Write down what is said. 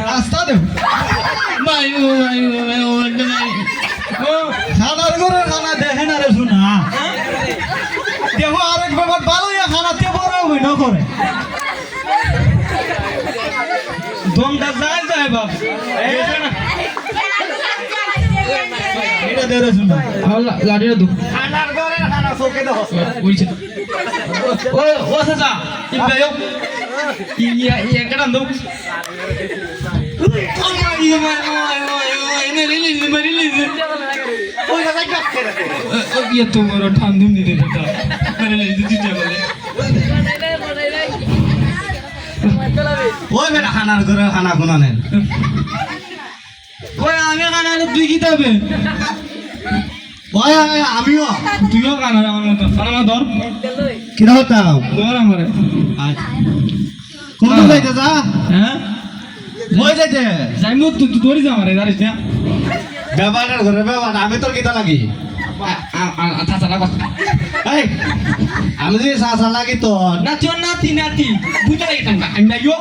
রাস্তা দেব ভাই ও ভাই ও ভাই ও ভাই ও খানার ঘরে খানা দেখে না রে শোনা দেখো আরেক ব্যাপার ভালো খানাতে বড় হইল করে দমটা যায় যায় বাপ এটা দে রে শোনা লাড়িটা দু খানার ঘরে খানা চোখে দেখো ওইছে ও ও চাচা ইবায়ো ইয়া ইয়া কেডা দু ইয়া ভাই ওই নে রিলিজ রিলিজ ওই জায়গায় কাট করে ইয়া তোমার ঠান্ডা দিতে দাদা রিলিজ দিতে বলে ওই বেটা খানার ঘরে খানা কোনা নেন ওই আমি কানা তুই কি তবে ওই আমিও তুইও কানা আমার মতো কানা ধর কিরা হতাম ধর আমারে কোন যাইতে যা হ্যাঁ ওই যাইতে যাই মু তুই ধরি যা আমারে জানিস না ব্যবহারের ঘরে ব্যবহার আমি তোর কিতা লাগি আচ্ছা লাগা এই আমি যদি সাসা লাগি তোর না তোর নাতি নাতি বুঝতে লাগি টাঙ্গা আমি না ইয়ো